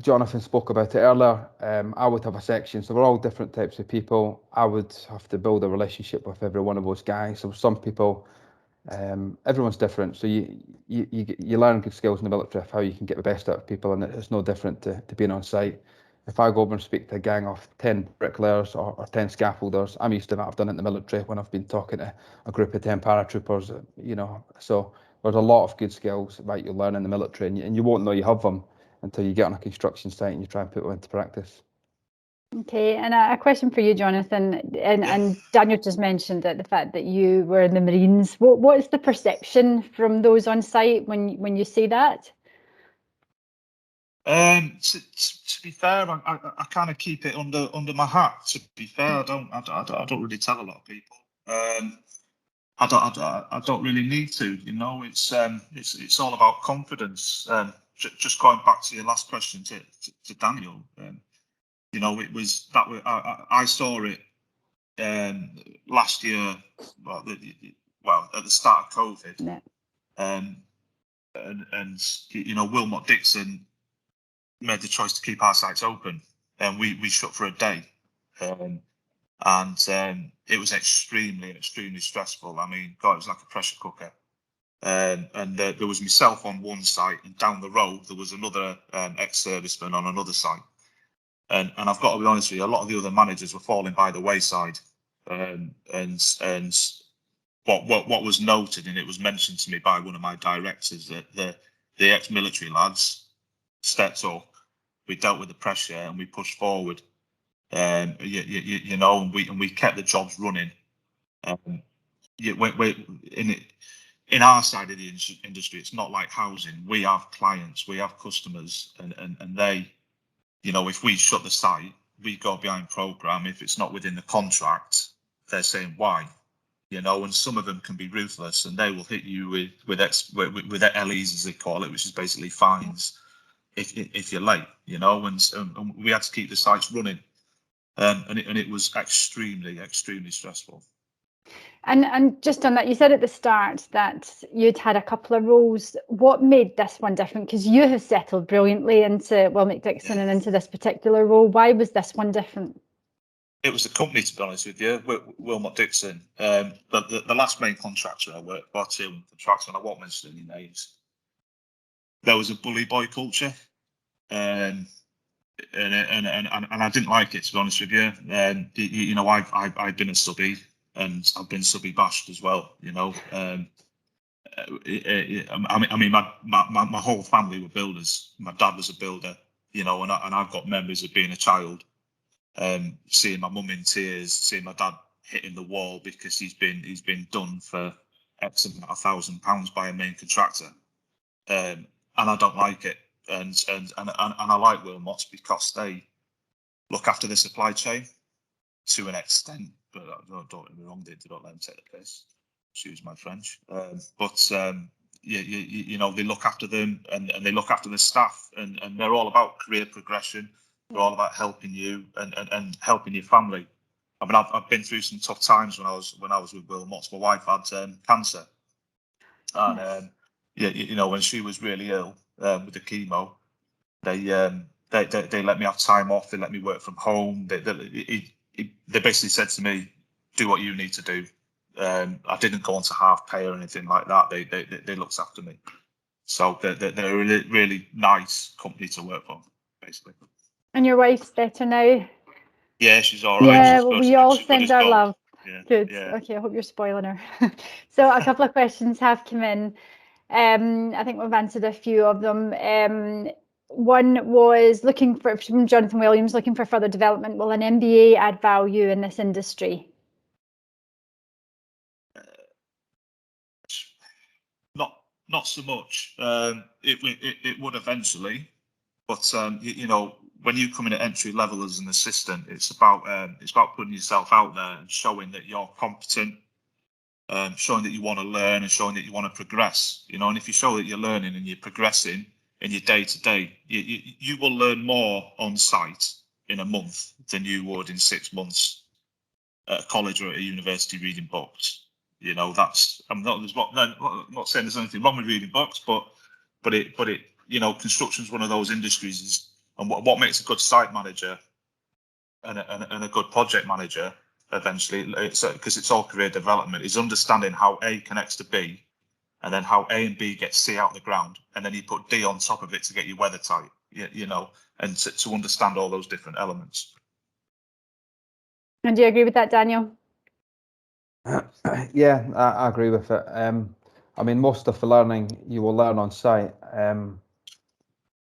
Jonathan spoke about it earlier. I would have a section, so we're all different types of people. I would have to build a relationship with every one of those guys. So some people, everyone's different. So you learn good skills in the military of how you can get the best out of people, and it's no different to being on site. If I go over and speak to a gang of 10 bricklayers or 10 scaffolders, I'm used to that. I've done it in the military when I've been talking to a group of 10 paratroopers, you know. So there's a lot of good skills that you learn in the military, and you won't know you have them until you get on a construction site and you try and put them into practice.
Okay, and a question for you, Jonathan, and Daniel just mentioned that the fact that you were in the Marines. What is the perception from those on site when you say that?
To be fair, I kind of keep it under my hat. To be fair, I don't really tell a lot of people. I don't really need to. You know, it's all about confidence. Just going back to your last question to Daniel. You know, it was that I saw it last year. Well, at the start of COVID.
Yeah.
And you know, Willmott Dixon made the choice to keep our sites open, and we shut for a day, and it was extremely stressful. I mean, God, it was like a pressure cooker. And there was myself on one site, and down the road there was another ex-serviceman on another site. And I've got to be honest with you, a lot of the other managers were falling by the wayside. And what was noted, and it was mentioned to me by one of my directors, that the ex-military lads stepped up. We dealt with the pressure and we pushed forward. You know, and we kept the jobs running. In our side of the industry, it's not like housing. We have clients, we have customers, and they, you know, if we shut the site, we go behind programme. If it's not within the contract, they're saying why, you know, and some of them can be ruthless, and they will hit you with LEs, as they call it, which is basically fines if you're late, you know, and we had to keep the sites running, and it was extremely stressful.
And just on that, you said at the start that you'd had a couple of roles. What made this one different? Because you have settled brilliantly into Willmott Dixon and into this particular role. Why was this one different?
It was the company, to be honest with you, Willmott Dixon. But the last main contractor I worked for, tier one contractor, and I won't mention any names. There was a bully boy culture, and I didn't like it, to be honest with you. You know, I've been a subby, and I've been subby bashed as well. You know, I mean, my whole family were builders. My dad was a builder. You know, and I've got memories of being a child, seeing my mum in tears, seeing my dad hitting the wall because he's been done for X amount of £1,000 by a main contractor, and I don't like it. And I like Willmott because they look after the supply chain to an extent, but don't get me wrong, they don't let them take the piss. Excuse my French, but you know, they look after them, and they look after the staff, and they're all about career progression. They're all about helping you and helping your family. I mean, I've been through some tough times when I was with Willmott. My wife had cancer, and you know, when she was really ill with the chemo, they let me have time off. They let me work from home. They basically said to me, "Do what you need to do." I didn't go on to half pay or anything like that. They looked after me, so they're a really nice company to work for, basically.
And your wife's better now?
Yeah, she's all right.
Yeah, well, we all send our love.
Yeah.
Good.
Yeah.
Okay, I hope you're spoiling her. So a couple of questions have come in. I think we've answered a few of them. One was from Jonathan Williams, looking for further development. Will an MBA add value in this industry?
Not so much. It would eventually, but you know, when you come in at entry level as an assistant, it's about putting yourself out there and showing that you're competent, showing that you want to learn, and showing that you want to progress. You know, and if you show that you're learning and you're progressing in your day to day, you will learn more on site in a month than you would in 6 months at a college or at a university reading books. You know, I'm not saying there's anything wrong with reading books, but it you know, construction's one of those industries, and what makes a good site manager and a good project manager eventually, because it's all career development, is understanding how A connects to B, and then how A and B get C out the ground, and then you put D on top of it to get you weather tight. You know, and to understand all those different elements.
And do you agree with that, Daniel?
Yeah, I agree with it. I mean, most of the learning you will learn on site.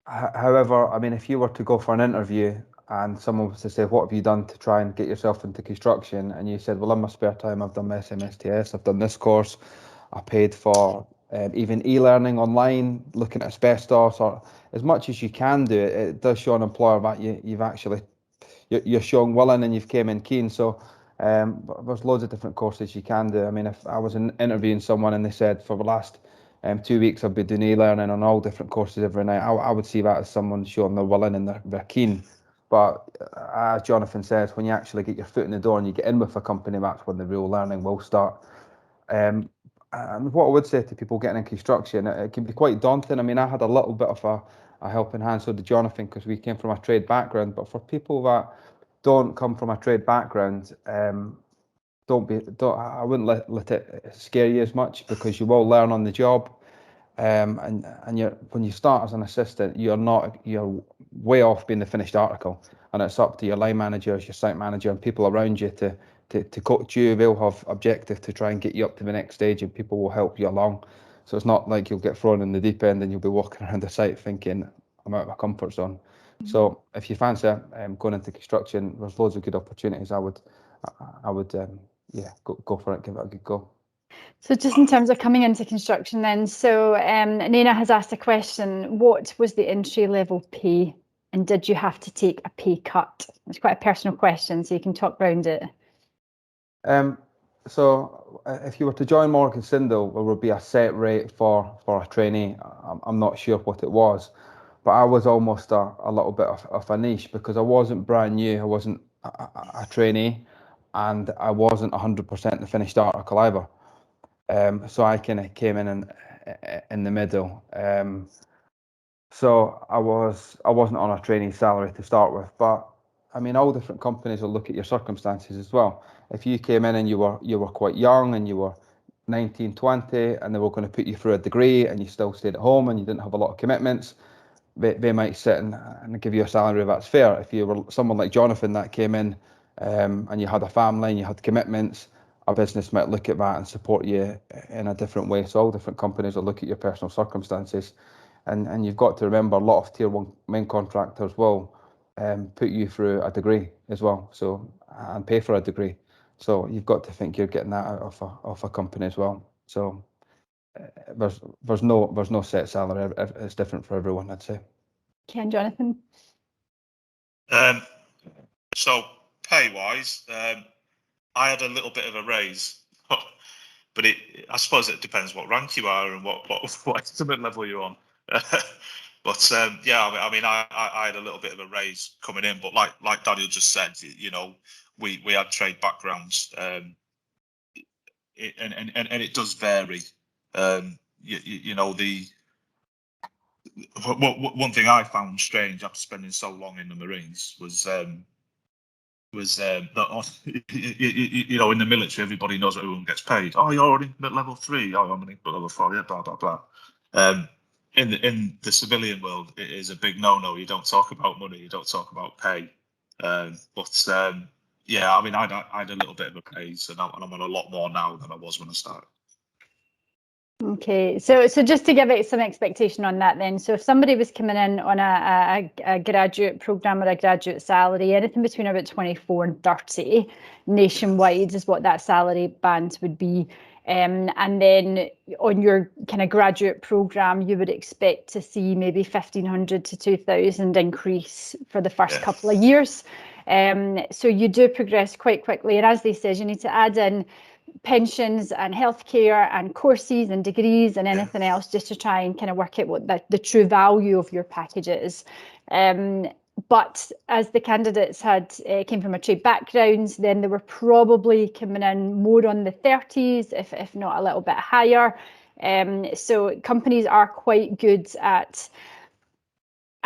However, I mean, if you were to go for an interview and someone was to say, "What have you done to try and get yourself into construction?" and you said, "Well, in my spare time, I've done my SMSTS, I've done this course, I paid for even e-learning online, looking at asbestos," or as much as you can do, it does show an employer that you're showing willing and you've came in keen. So there's loads of different courses you can do. I mean, if I was interviewing someone and they said, "For the last 2 weeks I've been doing e-learning on all different courses every night," I would see that as someone showing they're willing and they're keen. But as Jonathan says, when you actually get your foot in the door and you get in with a company, that's when the real learning will start. And what I would say to people getting in construction, it can be quite daunting. I mean, I had a little bit of a helping hand, so did Jonathan, because we came from a trade background. But for people that don't come from a trade background, I wouldn't let it scare you as much, because you will learn on the job. And when you start as an assistant, you're way off being the finished article. and it's up to your line managers, your site manager, and people around you to coach you. They'll have objective to try and get you up to the next stage, and people will help you along. So it's not like you'll get thrown in the deep end and you'll be walking around the site thinking, I'm out of my comfort zone. So if you fancy going into construction, there's loads of good opportunities. I would go for it, give it a good go.
So just in terms of coming into construction then, so Nina has asked a question, what was the entry level pay and did you have to take a pay cut? It's quite a personal question, so you can talk around it.
So if you were to join Morgan Sindall, there would be a set rate for a trainee. I'm not sure what it was, but I was almost a little bit of a niche because I wasn't brand new, I wasn't a trainee, and I wasn't 100% the finished article either. So I kind of came in the middle. So I wasn't on a trainee salary to start with, but I mean, all different companies will look at your circumstances as well. If you came in and you were quite young and you were 19, 20, and they were going to put you through a degree and you still stayed at home and you didn't have a lot of commitments, they might sit and give you a salary that's fair. If you were someone like Jonathan that came in and you had a family and you had commitments, a business might look at that and support you in a different way. So all different companies will look at your personal circumstances, and you've got to remember a lot of tier 1 main contractors will put you through a degree as well, so and pay for a degree. So you've got to think you're getting that out of a company as well. So there's no set salary. It's different for everyone, I'd say.
Ken, Jonathan?
So pay wise, I had a little bit of a raise, but I suppose it depends what rank you are and what estimate level you're on. But yeah, I mean, I had a little bit of a raise coming in, but like Daniel just said, you know, we had trade backgrounds, and it does vary. You know, one thing I found strange after spending so long in the Marines was that you know, in the military everybody knows that everyone gets paid. Oh, you're in level 3. Oh, I'm in level 4. Yeah, blah blah blah. In the civilian world, it is a big no-no. You don't talk about money. You don't talk about pay. Yeah, I mean, I had a little bit of a raise, and I'm on a lot more now than I was when I started.
Okay, so just to give it some expectation on that then, so if somebody was coming in on a graduate programme or a graduate salary, anything between about 24 and 30 nationwide is what that salary band would be. And then on your kind of graduate programme, you would expect to see maybe 1,500 to 2,000 increase for the first couple of years. So you do progress quite quickly. And as they said, you need to add in pensions and healthcare and courses and degrees and anything else just to try and kind of work out what the true value of your package is. But as the candidates came from a trade background, then they were probably coming in more on the 30s, if not a little bit higher. So companies are quite good at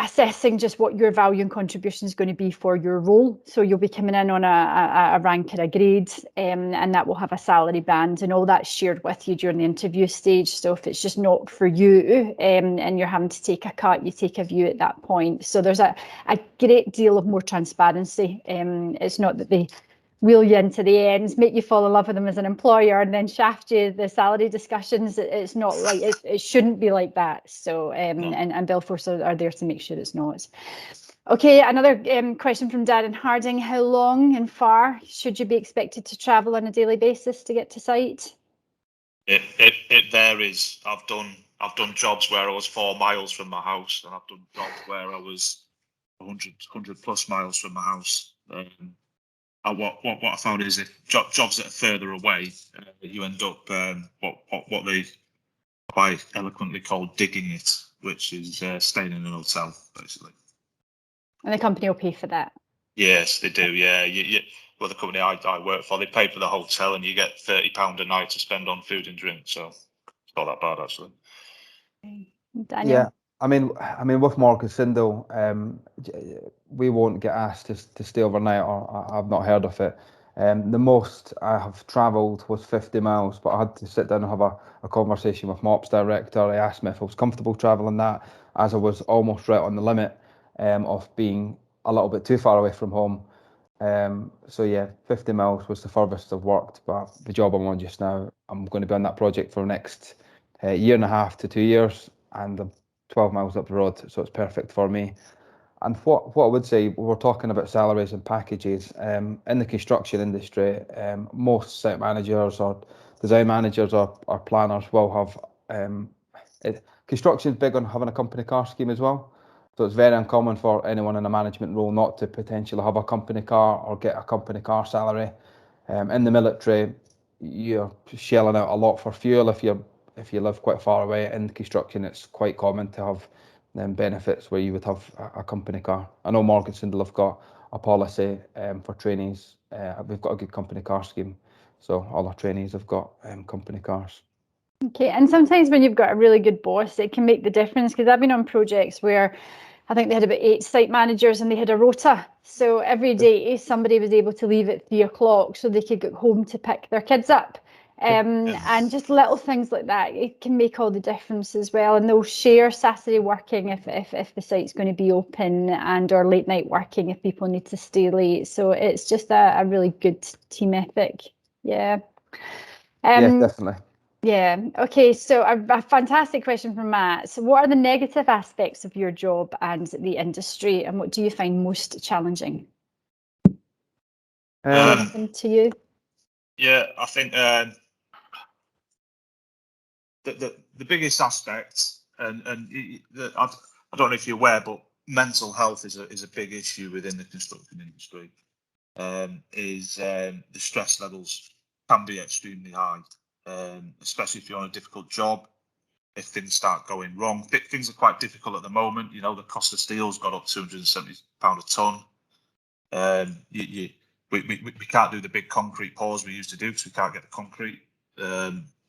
assessing just what your value and contribution is going to be for your role. So you'll be coming in on a rank or a grade, and that will have a salary band, and all that's shared with you during the interview stage. So if it's just not for you, and you're having to take a cut, you take a view at that point. So there's a great deal of more transparency. It's not that they wheel you into the ends, make you fall in love with them as an employer, and then shaft you the salary discussions. It's not like it shouldn't be like that. So and Belforce are there to make sure it's not. Okay, another question from Darren Harding. How long and far should you be expected to travel on a daily basis to get to site?
It varies. I've done jobs where I was 4 miles from my house, and I've done jobs where I was 100 plus miles from my house. What I found is if jobs that are further away, you end up what they quite eloquently call digging it, which is staying in an hotel, basically.
And the company will pay for that?
Yes, they do, yeah. Well, the company I work for, they pay for the hotel, and you get £30 a night to spend on food and drink, so it's not that bad, actually.
Daniel?
Yeah, I mean, with Morgan Sindall, we won't get asked to stay overnight, or I've not heard of it. The most I have travelled was 50 miles, but I had to sit down and have a conversation with my ops director. He asked me if I was comfortable travelling that, as I was almost right on the limit of being a little bit too far away from home. So yeah, 50 miles was the furthest I've worked, but the job I'm on just now, I'm going to be on that project for the next year and a half to 2 years, and I'm 12 miles up the road, so it's perfect for me. And what I would say, we're talking about salaries and packages, in the construction industry, most site managers or design managers or planners will have, construction is big on having a company car scheme as well. So it's very uncommon for anyone in a management role not to potentially have a company car or get a company car salary. In the military, you're shelling out a lot for fuel if you live quite far away. In construction, it's quite common to have benefits where you would have a company car. I know Morgan Sindall have got a policy for trainees. We've got a good company car scheme, so all our trainees have got company cars.
Okay, and sometimes when you've got a really good boss, it can make the difference, because I've been on projects where I think they had about 8 site managers and they had a rota. So every day somebody was able to leave at 3 o'clock so they could get home to pick their kids up. And just little things like that, it can make all the difference as well. And they'll share Saturday working if the site's going to be open, and or late night working if people need to stay late. So it's just a really good team ethic. Yeah.
Yeah, definitely.
Yeah. Okay. So a fantastic question from Matt. So what are the negative aspects of your job and the industry, and what do you find most challenging? Anything to you?
Yeah, I think the biggest aspect, and I don't know if you're aware, but mental health is a big issue within the construction industry. The stress levels can be extremely high, especially if you're on a difficult job. If things start going wrong, things are quite difficult at the moment. You know, the cost of steel's got up £270 a ton. We can't do the big concrete pours we used to do because we can't get the concrete.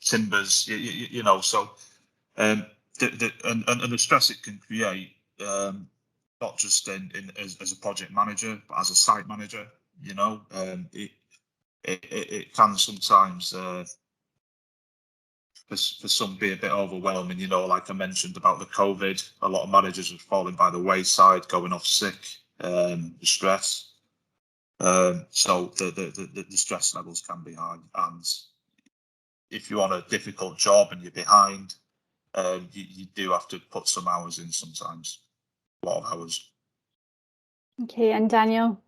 Timbers, you know, so and the stress it can create, not just as a project manager, but as a site manager, you know, it can sometimes for some be a bit overwhelming, you know, like I mentioned about the COVID, a lot of managers have fallen by the wayside, going off sick, the stress. So the stress levels can be high, and if you're on a difficult job and you're behind, you do have to put some hours in sometimes, a lot of hours.
Okay, and Daniel?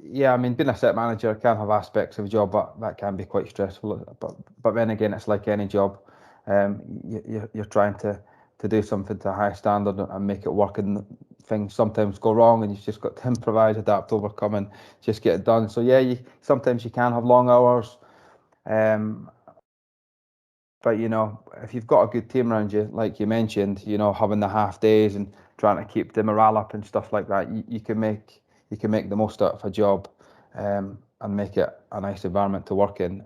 Yeah, I mean, being a site manager can have aspects of a job, but that can be quite stressful. But then again, it's like any job. You're trying to do something to a high standard and make it work, and things sometimes go wrong, and you've just got to improvise, adapt, overcome, and just get it done. So yeah, sometimes you can have long hours. But you know, if you've got a good team around you, like you mentioned, you know, having the half days and trying to keep the morale up and stuff like that, you can make the most out of a job, and make it a nice environment to work in.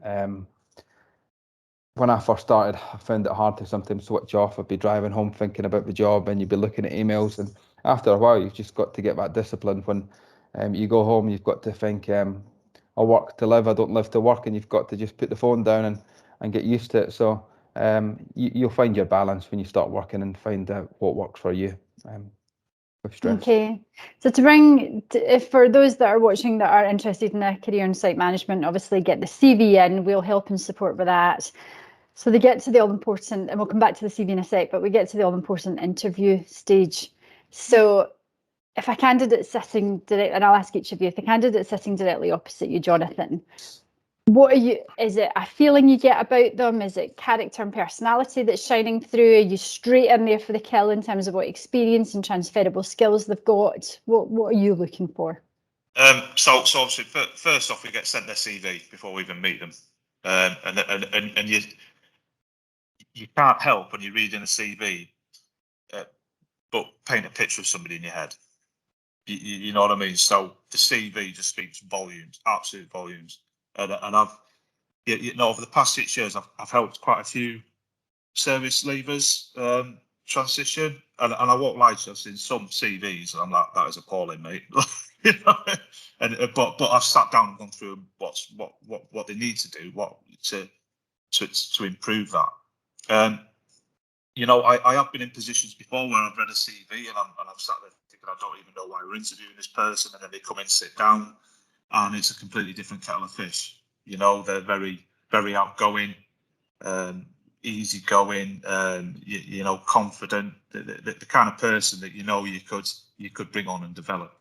When I first started, I found it hard to sometimes switch off. I'd be driving home thinking about the job, and you'd be looking at emails, and after a while, you've just got to get that discipline. When you go home, you've got to think, I work to live, I don't live to work, and you've got to just put the phone down and get used to it. So you'll find your balance when you start working and find out what works for you with stress.
Okay, so if for those that are watching that are interested in a career in site management, obviously get the CV in, we'll help and support with that. So they get to the all-important, and we'll come back to the CV in a sec, but we get to the all-important interview stage. So if a candidate sitting direct, and I'll ask each of you, if the candidate sitting directly opposite you, Jonathan, is it a feeling you get about them? Is it character and personality that's shining through? Are you straight in there for the kill in terms of what experience and transferable skills they've got? What are you looking for?
So obviously, first off, we get sent their CV before we even meet them, and you can't help when you're reading a CV, but paint a picture of somebody in your head. You know what I mean? So the CV just speaks volumes, absolute volumes. And I've, you know, over the past 6 years, I've helped quite a few service leavers transition, and I won't lie to you, I've seen some CVs, and I'm like, that is appalling, mate. You know, but I've sat down and gone through what they need to do, to improve that. you know, I have been in positions before where I've read a CV and I'm sat there thinking, I don't even know why we're interviewing this person, and then they come in, sit down, and it's a completely different kettle of fish. You know, they're very, very outgoing, easygoing, you know, confident, the kind of person that you know you could bring on and develop.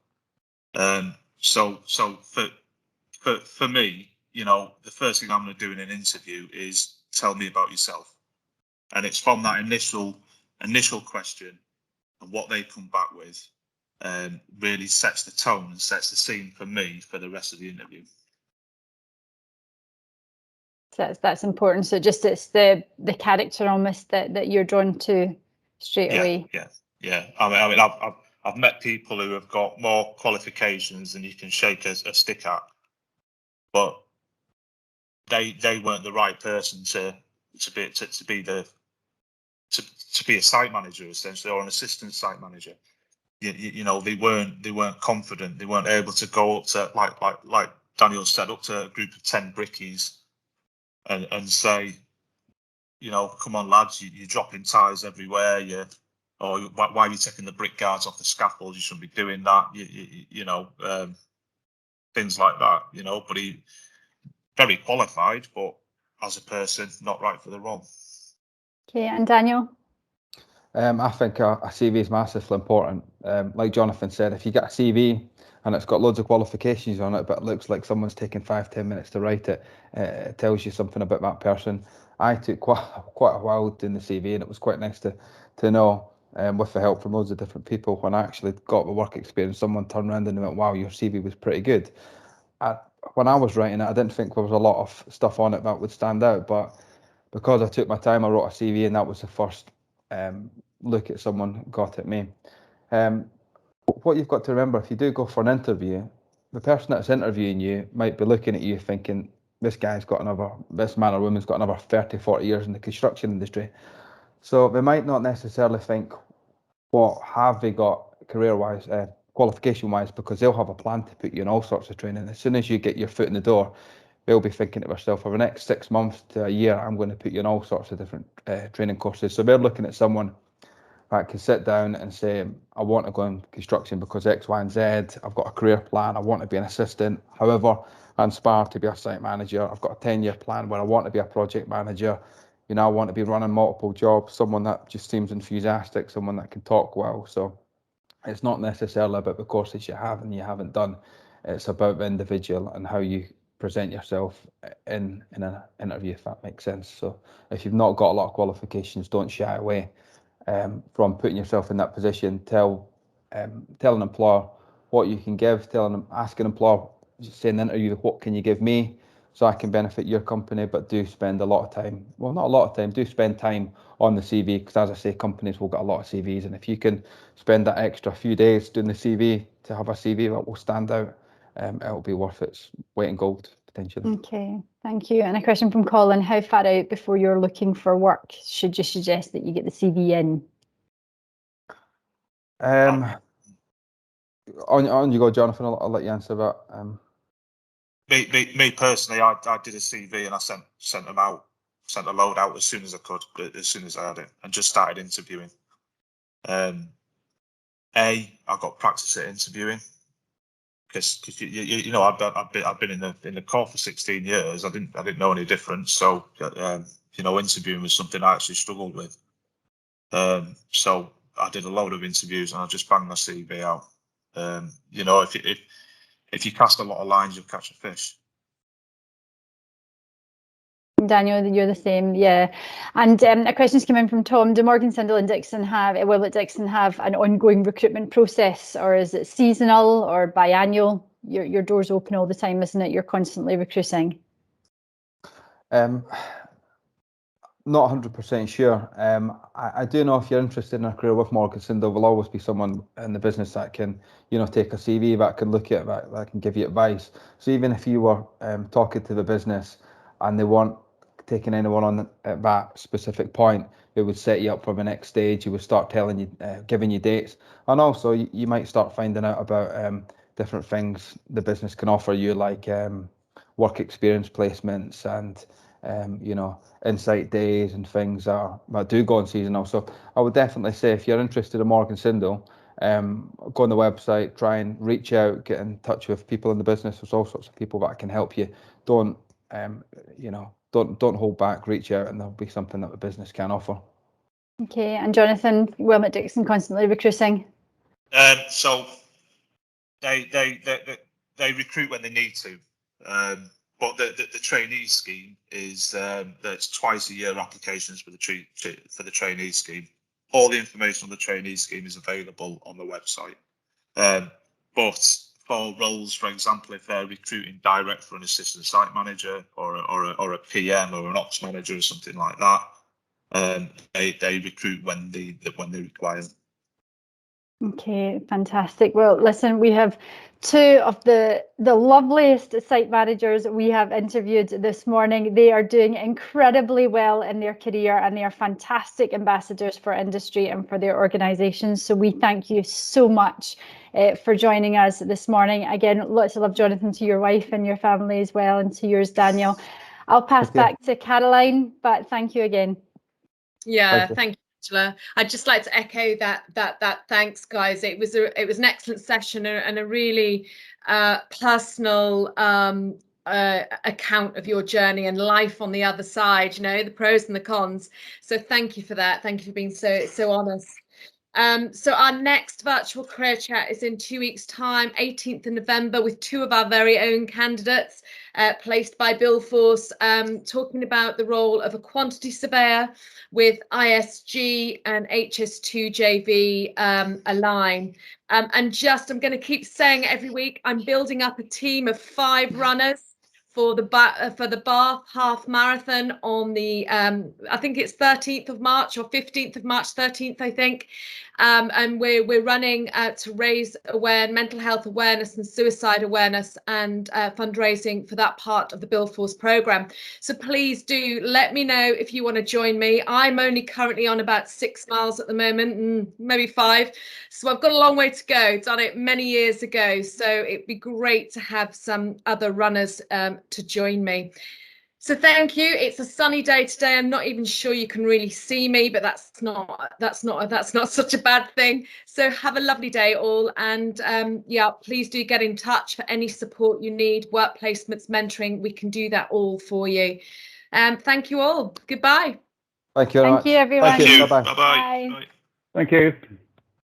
So for me, you know, the first thing I'm going to do in an interview is tell me about yourself, and it's from that initial question and what they come back with, really sets the tone and sets the scene for me for the rest of the interview.
That's important. So just it's the character almost that you're drawn to straight away.
Yeah. I mean, I've met people who have got more qualifications than you can shake a stick at, but they weren't the right person to be a site manager, essentially, or an assistant site manager. You know, they weren't confident. They weren't able to go up to like Daniel said, up to a group of 10 brickies and say, you know, come on lads, you're dropping ties everywhere. Or why are you taking the brick guards off the scaffold? You shouldn't be doing that. You know, things like that. You know, but he very qualified, but as a person, not right for the role.
Okay, and Daniel?
I think a CV is massively important. Like Jonathan said, if you get a CV and it's got loads of qualifications on it, but it looks like someone's taken 5-10 minutes to write it, it tells you something about that person. I took quite a while doing the CV, and it was quite nice to know, with the help from loads of different people, when I actually got the work experience, someone turned around and went, wow, your CV was pretty good. When I was writing it, I didn't think there was a lot of stuff on it that would stand out, but because I took my time, I wrote a CV, and that was the first look at someone got at me. What you've got to remember, if you do go for an interview, the person that's interviewing you might be looking at you thinking, this man or woman's got another 30-40 years in the construction industry. So they might not necessarily think, what have they got career-wise, qualification-wise, because they'll have a plan to put you in all sorts of training. As soon as you get your foot in the door, they'll be thinking to themselves, for the next 6 months to a year, I'm going to put you in all sorts of different training courses. So they're looking at someone that can sit down and say, I want to go in construction because X, Y, and Z. I've got a career plan. I want to be an assistant. However, I aspire to be a site manager. I've got a 10-year plan where I want to be a project manager. You know, I want to be running multiple jobs. Someone that just seems enthusiastic, someone that can talk well. So it's not necessarily about the courses you have and you haven't done. It's about the individual and how you present yourself in an interview, if that makes sense. So if you've not got a lot of qualifications, don't shy away from putting yourself in that position. Tell an employer what you can give. Ask an employer, say in the interview, what can you give me so I can benefit your company? But do spend a lot of time, well, not a lot of time, do spend time on the CV, because as I say, companies will get a lot of CVs, and if you can spend that extra few days doing the CV to have a CV that will stand out, it'll be worth its weight in gold, potentially.
Okay, thank you. And a question from Colin, how far out before you're looking for work should you suggest that you get the CV in?
On you go, Jonathan. I'll let you answer that.
Me personally, I did a CV and I sent them out, sent a load out as soon as I could, as soon as I had it, and just started interviewing. I got practice at interviewing because you know I've been in the corps for 16 years. I didn't know any difference, so you know, interviewing was something I actually struggled with. So I did a load of interviews and I just banged my CV out. You know, if you cast a lot of lines, you'll catch a fish.
Daniel, you're the same, yeah. And a question's come in from Tom. Do Morgan, Sindall and Dixon Willmott Dixon have an ongoing recruitment process, or is it seasonal or biannual? Your door's open all the time, isn't it? You're constantly recruiting.
Not 100% sure. I do know if you're interested in a career with Morgan Sindall, there will always be someone in the business that can, you know, take a CV, that can look at it, that can give you advice. So even if you were talking to the business and they weren't taking anyone on at that specific point, it would set you up for the next stage. You would start telling you, giving you dates, and also you might start finding out about different things the business can offer you, like work experience placements and you know, insight days and things that do go on seasonal. So I would definitely say if you're interested in Morgan Sindall, go on the website, try and reach out, get in touch with people in the business. There's all sorts of people that can help you. Don't you know, don't hold back, reach out, and there'll be something that the business can offer.
Okay, and Jonathan, Willmott Dixon constantly recruiting.
So they recruit when they need to, but the trainee scheme is there's twice a year applications for the trainee scheme. All the information on the trainee scheme is available on the website. But for roles, for example, if they're recruiting direct for an assistant site manager or a PM or an ops manager or something like that, they recruit when they require.
Okay, fantastic. Well, listen, we have two of the loveliest site managers we have interviewed this morning. They are doing incredibly well in their career, and they are fantastic ambassadors for industry and for their organisations. So we thank you so much for joining us this morning. Again, lots of love, Jonathan, to your wife and your family as well, and to yours, Daniel. I'll pass back to Caroline, but thank you again.
Yeah, thank you. I'd just like to echo that thanks, guys. It was an excellent session and a really personal account of your journey and life on the other side, you know, the pros and the cons. So thank you for that. Thank you for being so honest. So our next virtual career chat is in 2 weeks' time, 18th of November, with two of our very own candidates placed by Billforce, talking about the role of a quantity surveyor with ISG and HS2 JV align. And I'm going to keep saying it every week, I'm building up a team of 5 runners for the Bath half marathon on the I think it's 13th of March or 15th of March, 13th I think, and we're running to raise mental health awareness and suicide awareness and fundraising for that part of the Billforce programme. So please do let me know if you want to join me. I'm only currently on about 6 miles at the moment, maybe 5, so I've got a long way to go. Done it many years ago, so it'd be great to have some other runners to join me. So thank you. It's a sunny day today. I'm not even sure you can really see me, but that's not such a bad thing. So have a lovely day all, and yeah, please do get in touch for any support you need, work placements, mentoring. We can do that all for you. Thank you all. Goodbye.
Thank you very much.
Thank you, everyone.
Thank you.
Bye-bye.
Bye.
Thank you.